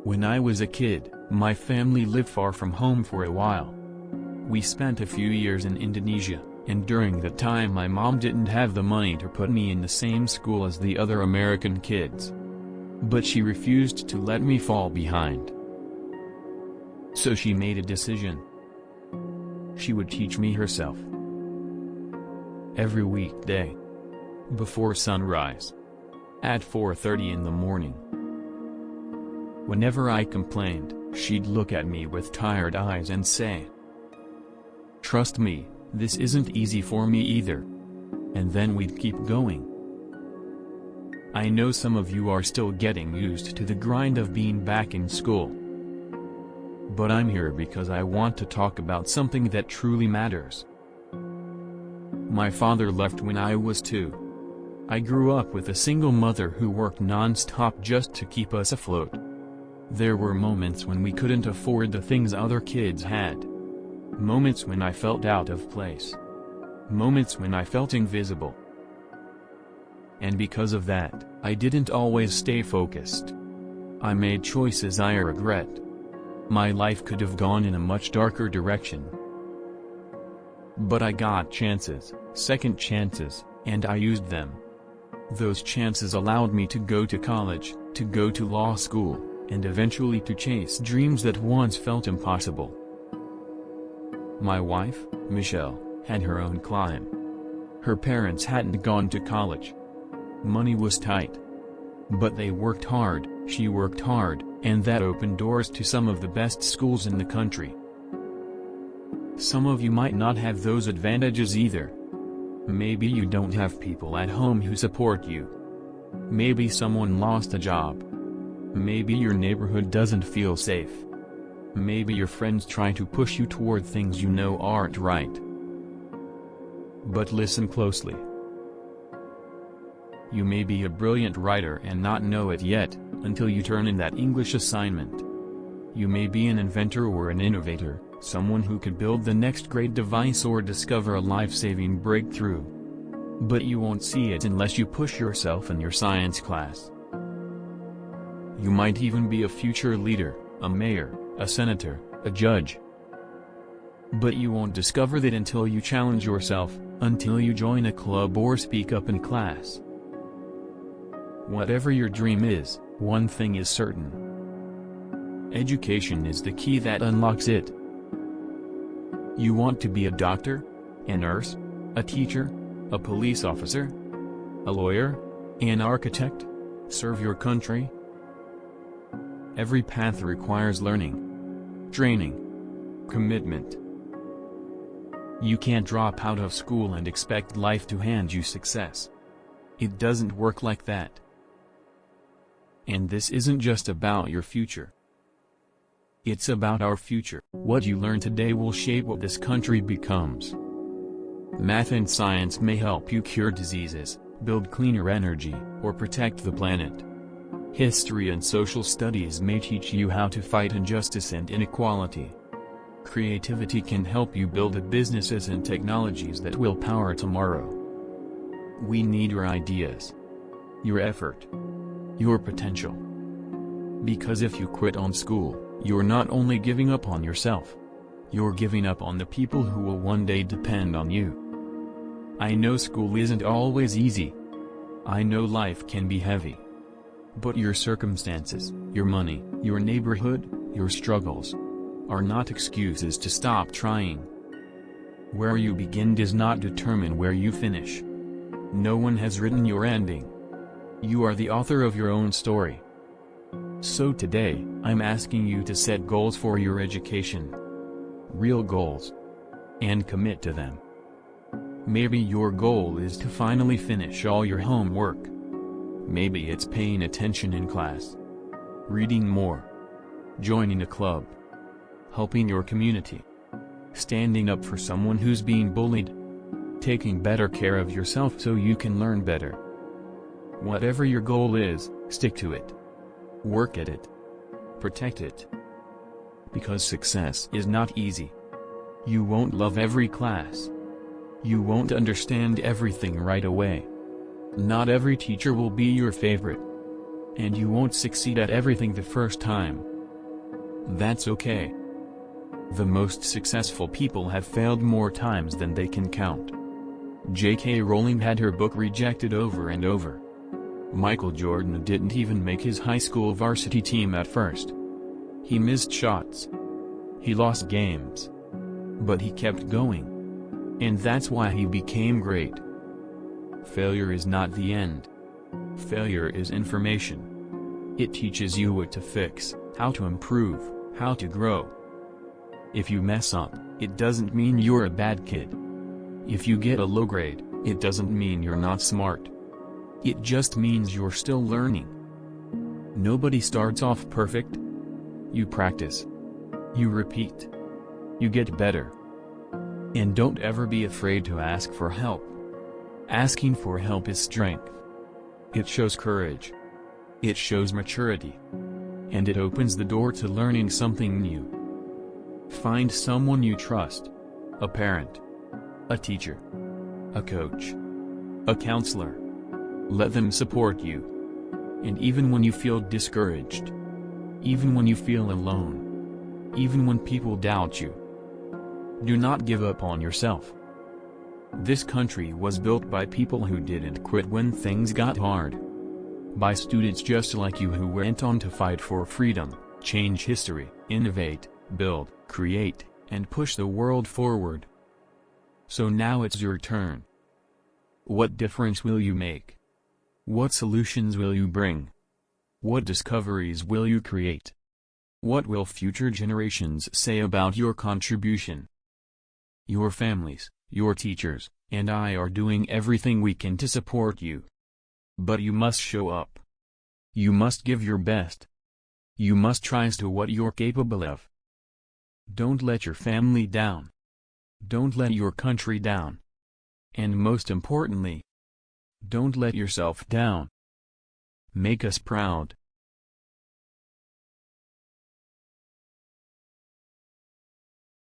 When I was a kid, my family lived far from home for a while. We spent a few years in Indonesia, and during that time my mom didn't have the money to put me in the same school as the other American kids. But she refused to let me fall behind. So she made a decision. She would teach me herself. Every weekday. Before sunrise. At 4:30 in the morning. Whenever I complained, she'd look at me with tired eyes and say, "Trust me, this isn't easy for me either." And then we'd keep going. I know some of you are still getting used to the grind of being back in school. But I'm here because I want to talk about something that truly matters. My father left when I was 2. I grew up with a single mother who worked non-stop just to keep us afloat. There were moments when we couldn't afford the things other kids had. Moments when I felt out of place. Moments when I felt invisible. And because of that, I didn't always stay focused. I made choices I regret. My life could have gone in a much darker direction. But I got chances, second chances, and I used them. Those chances allowed me to go to college, to go to law school, and eventually to chase dreams that once felt impossible. My wife, Michelle, had her own climb. Her parents hadn't gone to college. Money was tight. But they worked hard, she worked hard, and that opened doors to some of the best schools in the country. Some of you might not have those advantages either. Maybe you don't have people at home who support you. Maybe someone lost a job. Maybe your neighborhood doesn't feel safe. Maybe your friends try to push you toward things you know aren't right. But listen closely. You may be a brilliant writer and not know it yet, until you turn in that English assignment. You may be an inventor or an innovator, someone who could build the next great device or discover a life-saving breakthrough. But you won't see it unless you push yourself in your science class. You might even be a future leader, a mayor, a senator, a judge. But you won't discover that until you challenge yourself, until you join a club or speak up in class. Whatever your dream is, one thing is certain. Education is the key that unlocks it. You want to be a doctor, a nurse, a teacher, a police officer, a lawyer, an architect, serve your country? Every path requires learning, training, commitment. You can't drop out of school and expect life to hand you success. It doesn't work like that. And this isn't just about your future. It's about our future. What you learn today will shape what this country becomes. Math and science may help you cure diseases, build cleaner energy, or protect the planet. History and social studies may teach you how to fight injustice and inequality. Creativity can help you build the businesses and technologies that will power tomorrow. We need your ideas, your effort, your potential. Because if you quit on school, you're not only giving up on yourself, you're giving up on the people who will one day depend on you. I know school isn't always easy. I know life can be heavy. But your circumstances, your money, your neighborhood, your struggles, are not excuses to stop trying. Where you begin does not determine where you finish. No one has written your ending. You are the author of your own story. So today, I'm asking you to set goals for your education. Real goals. And commit to them. Maybe your goal is to finally finish all your homework. Maybe it's paying attention in class. Reading more. Joining a club. Helping your community. Standing up for someone who's being bullied. Taking better care of yourself so you can learn better. Whatever your goal is, stick to it. Work at it. Protect it. Because success is not easy. You won't love every class. You won't understand everything right away. Not every teacher will be your favorite. And you won't succeed at everything the first time. That's okay. The most successful people have failed more times than they can count. J.K. Rowling had her book rejected over and over. Michael Jordan didn't even make his high school varsity team at first. He missed shots. He lost games. But he kept going. And that's why he became great. Failure is not the end. Failure is information. It teaches you what to fix, how to improve, how to grow. If you mess up, it doesn't mean you're a bad kid. If you get a low grade, it doesn't mean you're not smart. It just means you're still learning. Nobody starts off perfect. You practice. You repeat. You get better. And don't ever be afraid to ask for help. Asking for help is strength. It shows courage. It shows maturity. And it opens the door to learning something new. Find someone you trust. A parent. A teacher. A coach. A counselor. Let them support you. And even when you feel discouraged. Even when you feel alone. Even when people doubt you. Do not give up on yourself. This country was built by people who didn't quit when things got hard. By students just like you who went on to fight for freedom, change history, innovate, build, create, and push the world forward. So now it's your turn. What difference will you make? What solutions will you bring? What discoveries will you create? What will future generations say about your contribution? Your families, your teachers, and I are doing everything we can to support you. But you must show up. You must give your best. You must try to what you're capable of. Don't let your family down. Don't let your country down. And most importantly, don't let yourself down. Make us proud.